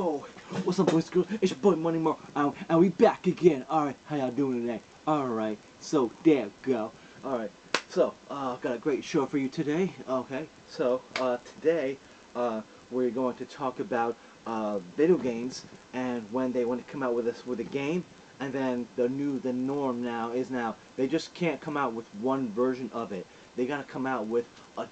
Yo, what's up, boys and girls? It's your boy Money Mo, and we back again. Alright, how y'all doing today? Alright, so there we go. Alright, so, I've got a great show for you today. Okay, so, today, we're going to talk about, video games, and when they want to come out with a game, and then the norm now is they just can't come out with one version of it. They gotta come out with a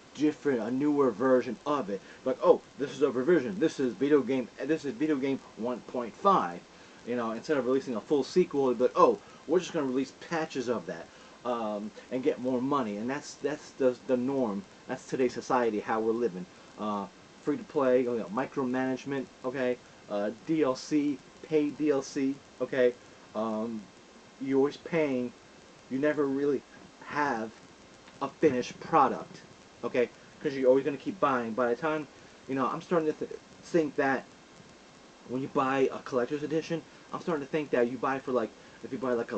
newer version of it. Like, oh, this is a revision. This is video game 1.5. You know, instead of releasing a full sequel, but oh, we're just gonna release patches of that and get more money. And that's the norm. That's today's society, how we're living. Free to play, you know, micromanagement. Okay, DLC, paid DLC. Okay, you're always paying. You never really have a finished product, okay? Because you're always going to keep buying. By the time, you know, I'm starting to think that when you buy a collector's edition, I'm starting to think that you buy for like, if you buy like a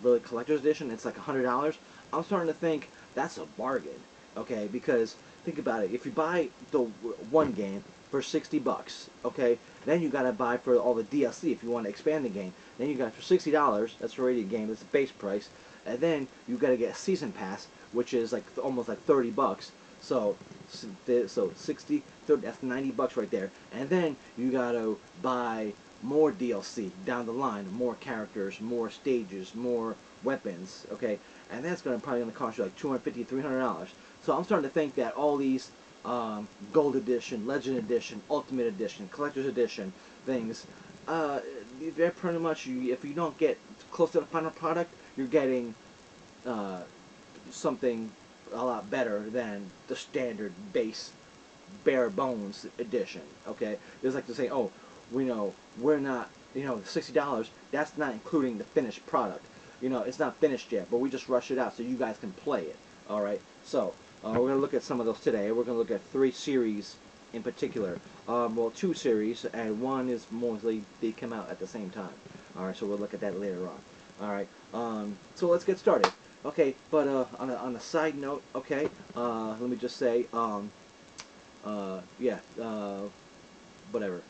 really collector's edition, it's like $100. I'm starting to think that's a bargain, okay? Because think about it, if you buy the one game for 60 bucks, okay, then you got to buy for all the DLC if you want to expand the game. Then you got for $60. That's already a game. That's the base price. And then you got to get a season pass, which is like almost like 30 bucks. So 60, 30, that's 90 bucks right there. And then you got to buy more DLC down the line, more characters, more stages, more weapons, okay? And that's probably going to cost you like $250, $300. So I'm starting to think that all these Gold Edition, Legend Edition, Ultimate Edition, Collector's Edition things, they're pretty much, if you don't get close to the final product, you're getting something a lot better than the standard base bare bones edition. Okay, it's like to say, oh, we know we're not, you know, $60. That's not including the finished product. You know, it's not finished yet, but we just rush it out so you guys can play it. All right, so we're gonna look at some of those today. We're gonna look at 3 series in particular. Well, 2 series, and one is mostly they come out at the same time. All right, so we'll look at that later on. All right, so let's get started. Okay, but on a side note, okay, let me just say, whatever.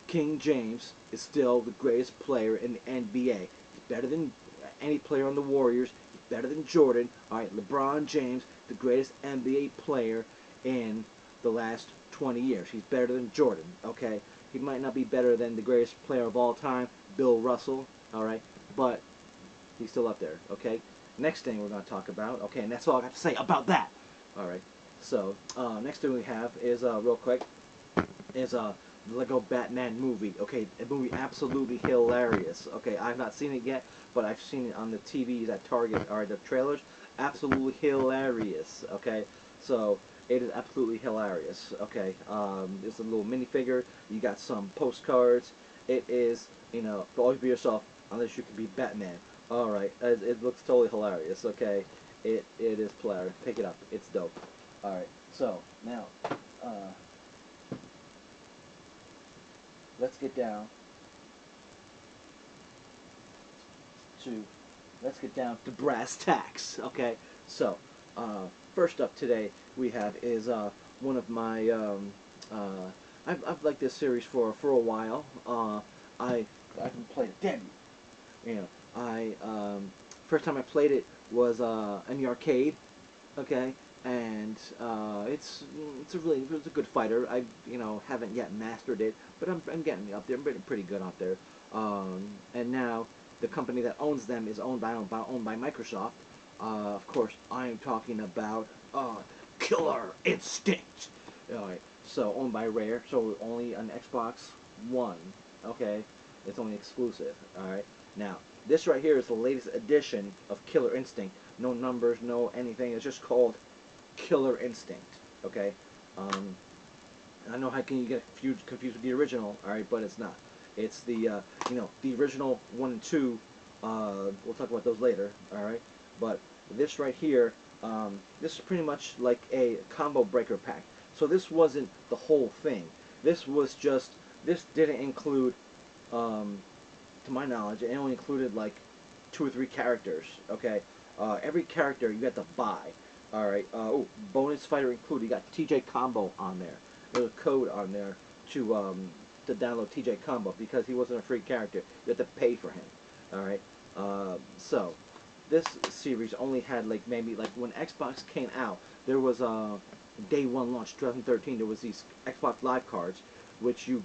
King James is still the greatest player in the NBA. He's better than any player on the Warriors. He's better than Jordan. All right, LeBron James, the greatest NBA player in the last 20 years. He's better than Jordan. Okay, he might not be better than the greatest player of all time, Bill Russell. All right, but he's still up there, okay? Next thing we're going to talk about, okay, and that's all I got to say about that. All right, so next thing we have is, real quick, is the Lego Batman movie. Okay, a movie absolutely hilarious. Okay, I've not seen it yet, but I've seen it on the TVs at Target, or the trailers. Absolutely hilarious, okay? So, it is absolutely hilarious, okay? It's a little minifigure. You got some postcards. It is, you know, always be yourself, unless you can be Batman. Alright, it looks totally hilarious, okay? It is hilarious. Pick it up. It's dope. Alright, so, now, let's get down to brass tacks, okay? So, first up today we have is one of my I've liked this series for a while. I haven't played it. Damn you. You know, first time I played it was in the arcade, okay, and it's a good fighter. I haven't yet mastered it, but I'm getting up there. I'm getting pretty good out there. And now the company that owns them is owned by Microsoft. Of course, I'm talking about Killer Instinct. Alright, so owned by Rare, so only on Xbox One. Okay, it's only exclusive. Alright, now this right here is the latest edition of Killer Instinct. No numbers, no anything. It's just called Killer Instinct. Okay, I know how can you get confused with the original. Alright, but it's not. It's the the original 1 and 2. We'll talk about those later. Alright, but this right here, this is pretty much like a combo breaker pack. So this wasn't the whole thing. This didn't include, to my knowledge, it only included like 2 or 3 characters. Okay, every character you got to buy. All right. Oh, bonus fighter included. You got TJ Combo on there. There's a code on there to to download TJ Combo because he wasn't a free character. You had to pay for him. All right. So this series only had like maybe like when Xbox came out, there was a day one launch 2013. There was these Xbox Live cards, which you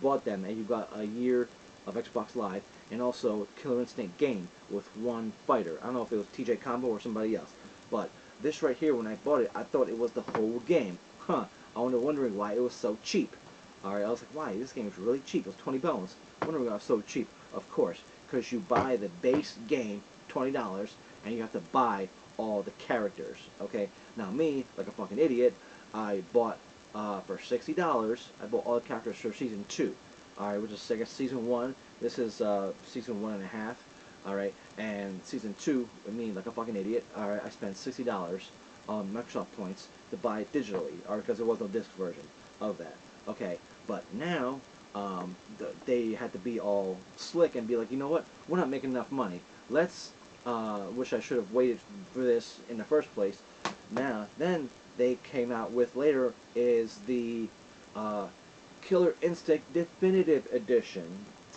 bought them and you got a year of Xbox Live and also Killer Instinct game with one fighter. I don't know if it was TJ Combo or somebody else, but this right here, when I bought it, I thought it was the whole game. I was wondering why it was so cheap. Alright, I was like, why? This game is really cheap. It was 20 bones. Wondering why it was so cheap. Of course, because you buy the base game, $20, and you have to buy all the characters. Okay? Now me, like a fucking idiot, I bought for $60, I bought all the characters for Season 2. Alright, which is, I guess, Season 1. This is Season 1.5. Alright, and Season 2, I mean, like a fucking idiot, alright, I spent $60 on Microsoft points to buy it digitally, alright, because there was no disc version of that. Okay, but now, they had to be all slick and be like, you know what, we're not making enough money. Let's, which I should have waited for this in the first place. Then they came out with later is the Killer Instinct Definitive Edition.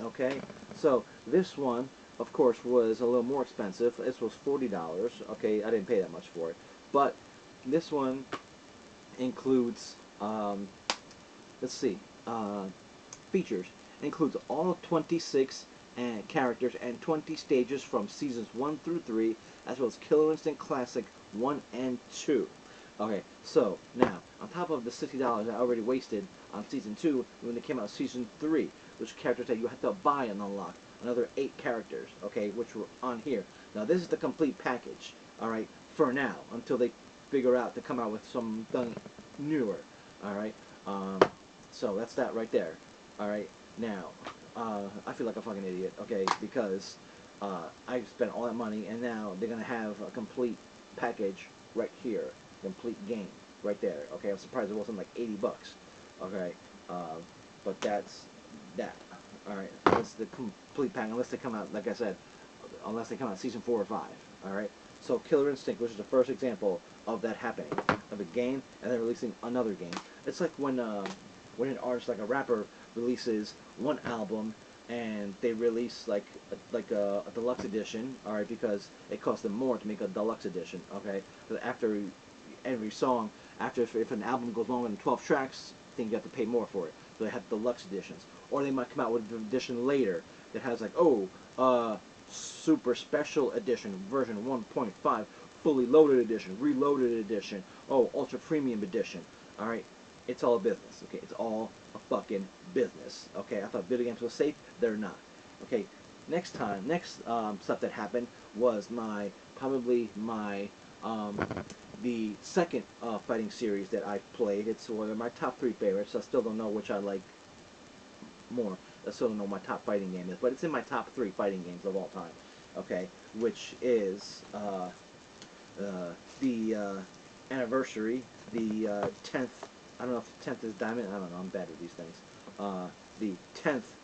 Okay, so this one, of course, was a little more expensive. This was $40. Okay, I didn't pay that much for it, but this one includes, let's see, features. It includes all 26 characters and 20 stages from seasons 1 through 3, as well as Killer Instinct Classic 1 and 2. Okay, so now, on top of the $60 I already wasted on Season 2, when they came out Season 3, which characters that you have to buy and unlock, another 8 characters, okay, which were on here. Now, this is the complete package, alright, for now, until they figure out to come out with something newer, alright. So that's that right there, alright. Now, I feel like a fucking idiot, okay, because I spent all that money, and now they're going to have a complete package right here. Complete game right there. Okay, I'm surprised it wasn't like 80 bucks. Okay, but that's that. All right, that's the complete pack. Unless they come out, like I said, unless they come out Season 4 or 5. All right. So Killer Instinct, which is the first example of that happening, of a game, and then releasing another game. It's like when an artist, like a rapper, releases one album and they release like a deluxe edition. All right, because it costs them more to make a deluxe edition. Okay, but after every song, after if an album goes longer than 12 tracks, then you have to pay more for it. So they have deluxe editions, or they might come out with an edition later that has like, super special edition version 1.5, fully loaded edition, reloaded edition, ultra premium edition. All right, it's all a business. Okay, it's all a fucking business. Okay, I thought video games were safe. They're not. Okay, next stuff that happened was probably my the second fighting series that I played. It's one of my top 3 favorites. I still don't know which I like more. I still don't know what my top fighting game is, but it's in my top 3 fighting games of all time. Okay, which is the anniversary, the 10th. I don't know if the 10th is diamond. I don't know. I'm bad with these things. The 10th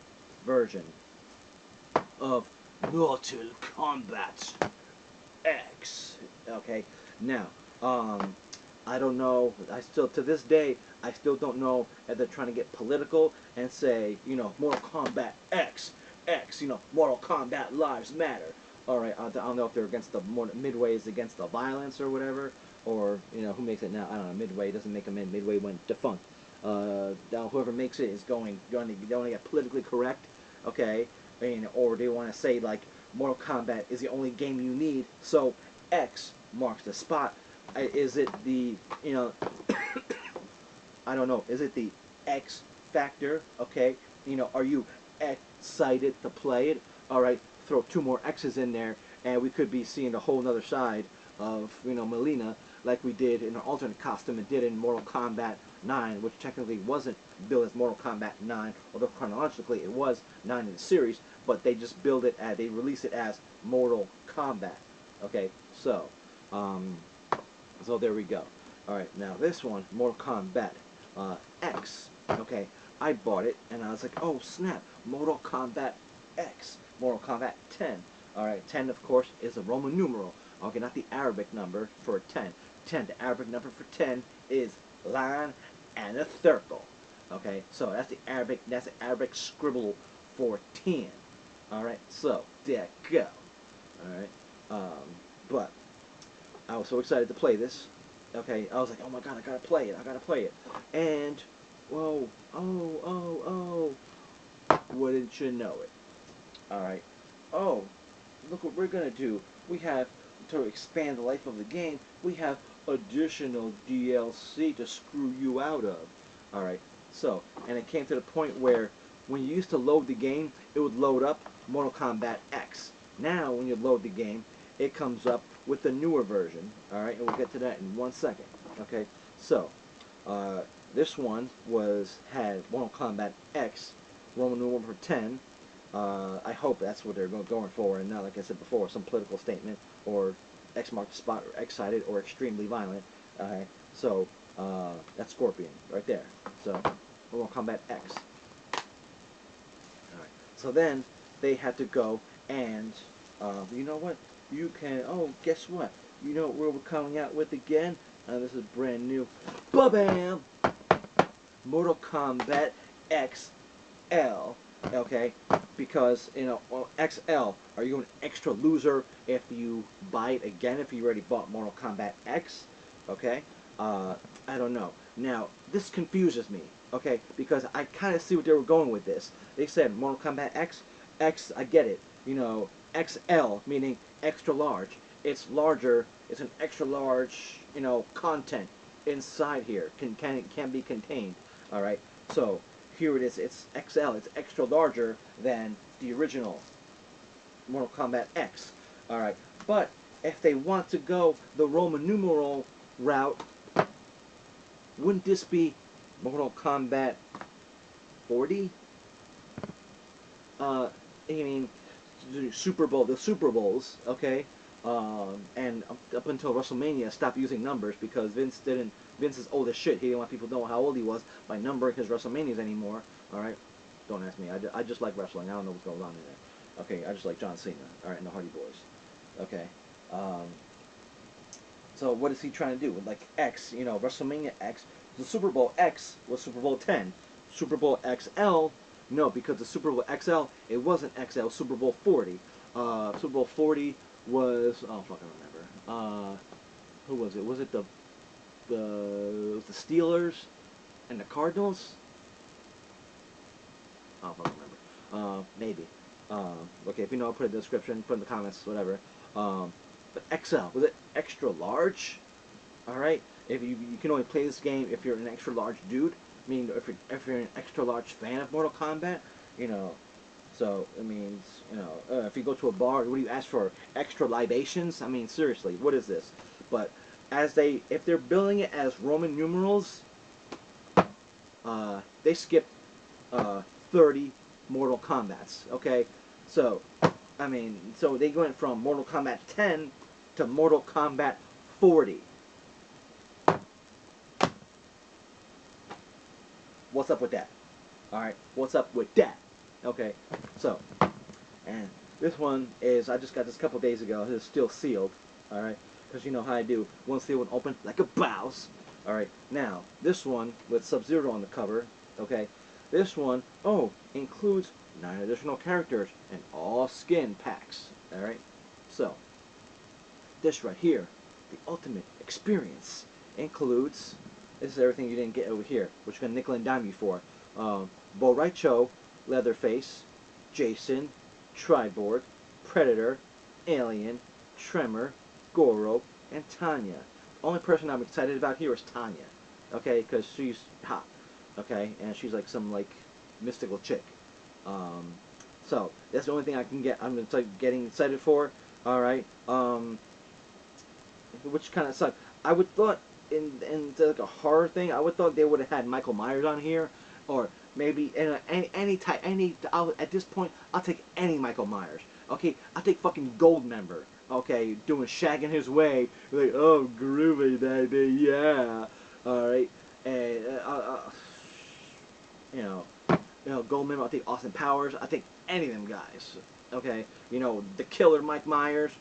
version of Mortal Kombat X. Okay, now, I don't know, to this day, I still don't know if they're trying to get political and say, Mortal Kombat X, Mortal Kombat Lives Matter. Alright, I don't know if they're against Midway is against the violence or whatever, or, who makes it now? I don't know, Midway doesn't make them in, Midway went defunct. Now whoever makes it is they want to get politically correct, okay, or they want to say, like, Mortal Kombat is the only game you need, so X marks the spot. Is it the, I don't know, is it the X factor, okay? Are you excited to play it? Alright, throw 2 more X's in there, and we could be seeing a whole other side of, Melina, like we did in an alternate costume and did in Mortal Kombat 9, which technically wasn't billed as Mortal Kombat 9, although chronologically it was 9 in the series, but they just billed it as, they released it as Mortal Kombat. Okay, so there we go. Alright, now this one, Mortal Kombat X, okay, I bought it, and I was like, oh snap, Mortal Kombat X, Mortal Kombat 10. Alright, 10, of course, is a Roman numeral. Okay, not the Arabic number for 10. 10, the Arabic number for 10 is line and a circle. Okay, so that's the Arabic scribble for 10. All right, so there you go. All right, but I was so excited to play this. Okay, I was like, oh my god, I gotta play it. I gotta play it. And whoa, wouldn't you know it? All right. Oh, look what we're gonna do. We have to expand the life of the game. We have additional DLC to screw you out of. All right. So, and it came to the point where when you used to load the game, it would load up Mortal Kombat X. Now, when you load the game, it comes up with the newer version. All right, and we'll get to that in 1 second. Okay. So, this one had Mortal Kombat X, Roman numeral 10. I hope that's what they're going for, and not, like I said before, some political statement, or X marked the spot, or excited, or extremely violent. Okay, so that's Scorpion right there. So Mortal Kombat X. All right. So then they had to go and you know what? You can. Oh, guess what? You know what we're coming out with again? This is brand new. Ba-bam! Mortal Kombat XL. Okay, because XL, are you an extra loser if you buy it again if you already bought Mortal Kombat X? Okay, I don't know. Now this confuses me. Okay, because I kind of see what they were going with this. They said Mortal Kombat X, I get it. XL meaning extra large. It's larger. It's an extra large. Content inside here can be contained. All right, so. Here it is, it's XL, it's extra larger than the original Mortal Kombat X. Alright, but if they want to go the Roman numeral route, wouldn't this be Mortal Kombat 40? I mean, the Super Bowls, okay? And up until WrestleMania, stopped using numbers because Vince is old as shit. He didn't want people to know how old he was by numbering his WrestleManias anymore. All right, don't ask me. I just like wrestling. I don't know what's going on in there. Okay, I just like John Cena. All right, and the Hardy Boys. Okay. So what is he trying to do with like X? WrestleMania X. The Super Bowl X was Super Bowl 10. Super Bowl XL. No, because the Super Bowl XL, it wasn't XL. Super Bowl 40. Super Bowl 40 was fucking remember. Who was it? Was it the Steelers and the Cardinals? I don't fucking remember. Maybe. Okay, if you know, I'll put it in the description, put in the comments, whatever. But XL, was it extra large? Alright? If you can only play this game if you're an extra large dude. I mean, if you're an extra large fan of Mortal Kombat, so it means, if you go to a bar, what do you ask for? Extra libations? I mean, seriously, what is this? But if they're billing it as Roman numerals, they skipped 30 Mortal Kombats. Okay, so so they went from Mortal Kombat 10 to Mortal Kombat 40. What's up with that? All right, what's up with that? Okay, so, and this one is, I just got this a couple days ago. It's still sealed. All right, because you know how I do. One sealed, one open, like a bouse. All right, now this one with SubZero on the cover. Okay, this one, includes 9 additional characters and all skin packs. All right, so this right here, the ultimate experience, includes. This is everything you didn't get over here, which you're gonna nickel and dime you for. Bo Raicho, Leatherface, Jason, Triborg, Predator, Alien, Tremor, Goro, and Tanya. The only person I'm excited about here is Tanya, okay, because she's hot, okay, and she's like some mystical chick. So that's the only thing I can get. I'm getting excited for. All right, which kind of sucks. I would thought in like a horror thing, I would thought they would have had Michael Myers on here, or maybe at this point, I'll take any Michael Myers. Okay, I'll take fucking Goldmember. Okay, doing shagging his way, like, oh, groovy, baby, yeah. All right, and Goldmember. I'll take Austin Powers. I'll take any of them guys. Okay, the killer Mike Myers,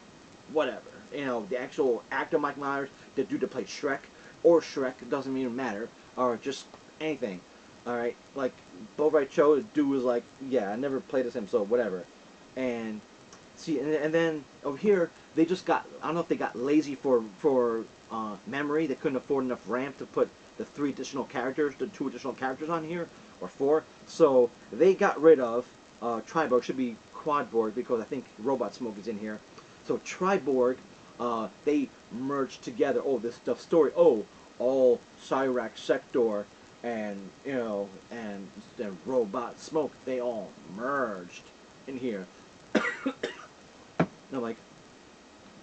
whatever. The actual actor Mike Myers, the dude that played Shrek, or Shrek, it doesn't even matter, or just anything. Alright, like, Bo Right Cho, the dude was like, yeah, I never played as him, so whatever. And, see, and then, over here, they just got, I don't know if they got lazy for memory, they couldn't afford enough RAM to put the 2 additional characters on here, or 4, so they got rid of, Triborg, should be Quadborg, because I think Robot Smoke is in here. So Triborg, they merged together, the story, all Cyrax Sector, and and Robot Smoke, they all merged in here. And I'm like,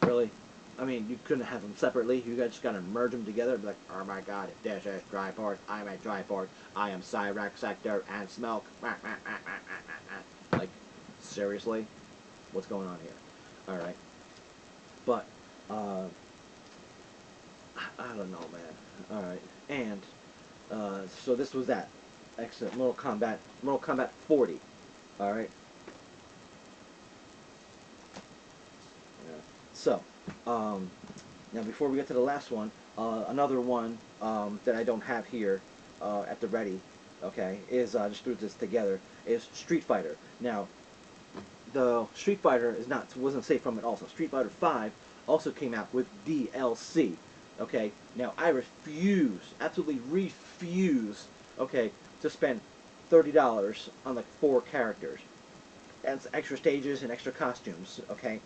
really? I mean, you couldn't have them separately. You guys just gotta merge them together and be like, oh my god, this is Triborg, I'm a Triborg, I am Cyrax Sector and Smoke. Like, seriously? What's going on here? Alright. But, I don't know, man. Alright. And, so this was that. Excellent. Mortal Kombat 40. Alright. Yeah. So, now before we get to the last one, another one that I don't have here at the ready, okay, is, just threw this together, is Street Fighter. Now, the Street Fighter wasn't safe from it also. Street Fighter 5 also came out with DLC. Okay, now I absolutely refuse, okay, to spend $30 on like 4 characters. That's extra stages and extra costumes, okay?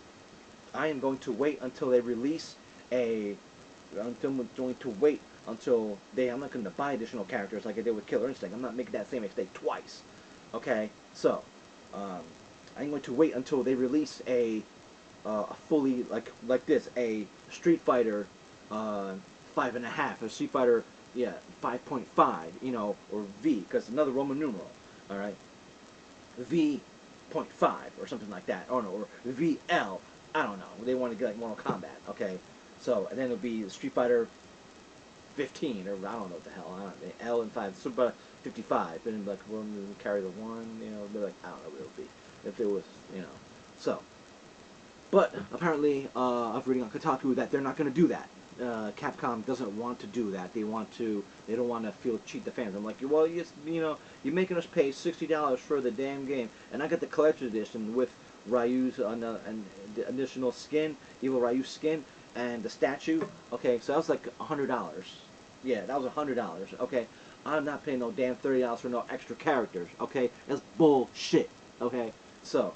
I am going to wait until they release I'm going to wait until I'm not going to buy additional characters like I did with Killer Instinct. I'm not making that same mistake twice, okay? So, I'm going to wait until they release a fully, like this, a Street Fighter 5.5, a Street Fighter, 5.5, or V, because another Roman numeral, alright? V.5 or something like that, or no, or VL, I don't know. They want to get like Mortal Kombat, okay? So, and then it'll be Street Fighter 15, or I don't know what the hell, I don't know, L and 5, Super 55, and like, we'll carry the 1, it'll be like, I don't know what it'll be, if it was, so. But, apparently, I'm reading on Kotaku that they're not going to do that. Capcom doesn't want to do that. They don't want to cheat the fans. I'm like, well, you're making us pay $60 for the damn game, and I got the collector's edition with Ryu's and the additional skin, Evil Ryu skin, and the statue. Okay, so that was like $100. Yeah, that was $100. Okay, I'm not paying no damn $30 for no extra characters. Okay, that's bullshit. Okay, so,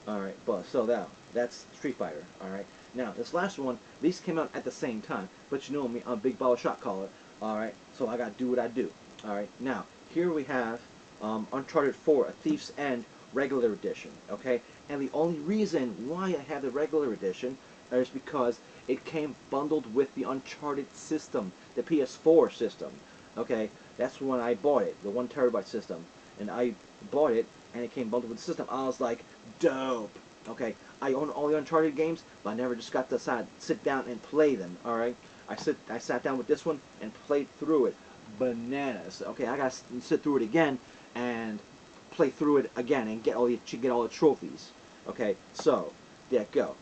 all right, but so that's Street Fighter. All right. Now, this last one, these came out at the same time, but you know me, I'm a big ball shot caller, alright, so I gotta do what I do, alright. Now, here we have Uncharted 4, A Thief's End, regular edition, okay, and the only reason why I have the regular edition is because it came bundled with the Uncharted system, the PS4 system, okay, that's when I bought it, the 1 terabyte system, and I bought it, and it came bundled with the system. I was like, dope. Okay, I own all the Uncharted games, but I never just got to sit down and play them, alright? I sat down with this one and played through it. Bananas. Okay, I gotta sit through it again and play through it again and get all the trophies. Okay, so, there you go.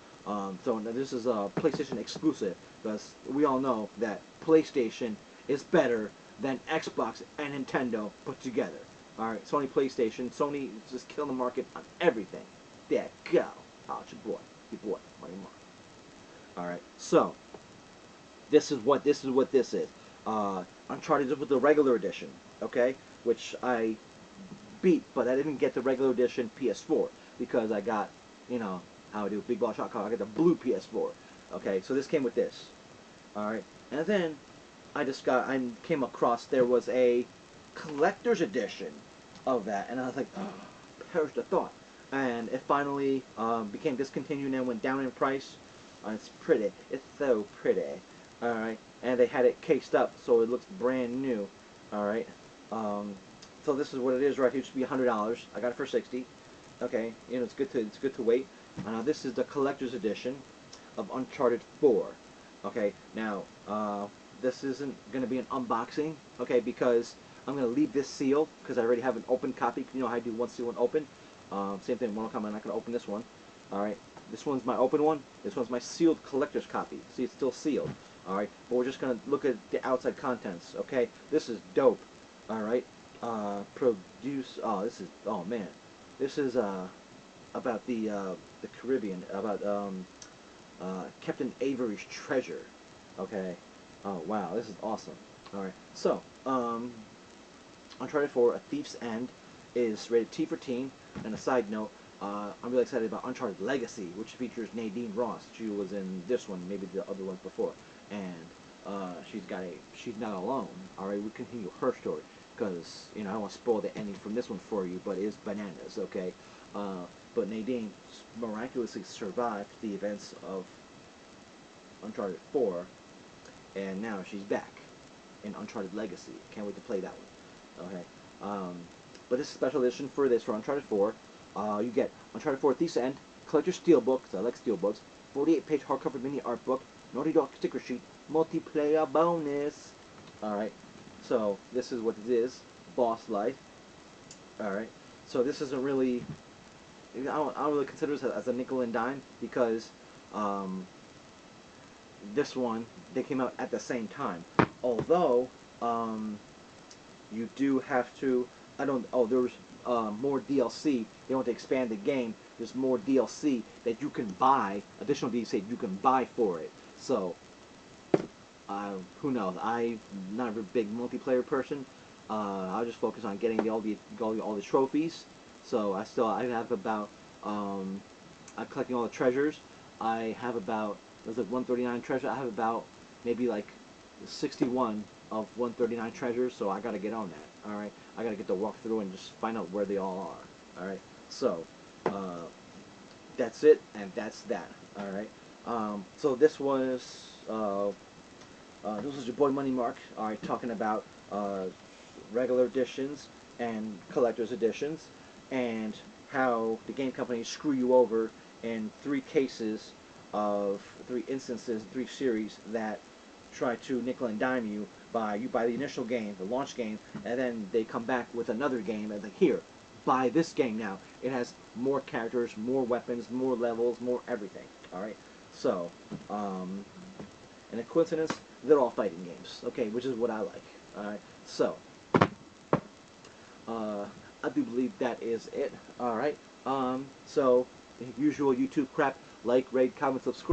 So this is a PlayStation exclusive, because we all know that PlayStation is better than Xbox and Nintendo put together. Alright, Sony PlayStation, Sony is just killing the market on everything. There you go. Oh, it's your boy, Money Mark. Alright, so this is what this is. Uncharted with the regular edition, okay? Which I beat, but I didn't get the regular edition PS4 because I got, how I do, big ball shot call. I got the blue PS4. Okay, so this came with this. Alright, and then I came across there was a collector's edition of that, and I was like, oh, perish the thought. And it finally became discontinued and went down in price. It's pretty. It's so pretty. Alright. And they had it cased up so it looks brand new. Alright. So this is what it is right here. It should be $100. I got it for $60. Okay. It's good to wait. This is the collector's edition of Uncharted 4. Okay. Now, this isn't going to be an unboxing. Okay, because I'm going to leave this sealed because I already have an open copy. You know how I do one seal, one open. Same thing, Mortal Kombat, I'm not going to open this one. Alright, this one's my open one. This one's my sealed collector's copy. See, it's still sealed. Alright, but we're just going to look at the outside contents, okay? This is dope. Alright, produce. Oh, this is. Oh man, this is about the Caribbean, about Captain Avery's treasure. Okay. Oh wow, this is awesome. All right. So, Uncharted 4: A Thief's End is rated T for teen. And a side note, I'm really excited about Uncharted Legacy, which features Nadine Ross. She was in this one, maybe the other ones before, and she's not alone. All right, we continue her story because I don't want to spoil the ending from this one for you, but it's bananas. Okay, but Nadine miraculously survived the events of Uncharted 4, and now she's back in Uncharted Legacy. Can't wait to play that one. Okay. But this is a special edition for Uncharted 4. You get Uncharted 4 Thief's End, Collector's Steelbook, because I like Steelbooks, 48-page hardcover mini art book, Naughty Dog sticker sheet, multiplayer bonus. Alright, so this is what it is, Boss Life. Alright, so this isn't really, I don't really consider this as a nickel and dime, because this one, they came out at the same time. Although, you do have to, there's more DLC. They want to expand the game. There's more DLC that you can buy, additional DLC you can buy for it. So, who knows? I'm not a big multiplayer person. I'll just focus on getting all the trophies. So I have about, I'm collecting all the treasures. I have about, there's like 139 treasures. I have about maybe like 61 of 139 treasures, so I gotta get on that. Alright, I gotta get the walkthrough and just find out where they all are. Alright, so that's it, and that's that. Alright, so this was your boy Money Mark. Alright, talking about regular editions and collector's editions, and how the game companies screw you over in 3 instances, 3 series that try to nickel and dime you buy the initial game, the launch game, and then they come back with another game and like, here, buy this game now. It has more characters, more weapons, more levels, more everything. Alright? So, and a coincidence, they're all fighting games. Okay, which is what I like. Alright? So, I do believe that is it. Alright? So, usual YouTube crap, like, rate, comment, subscribe.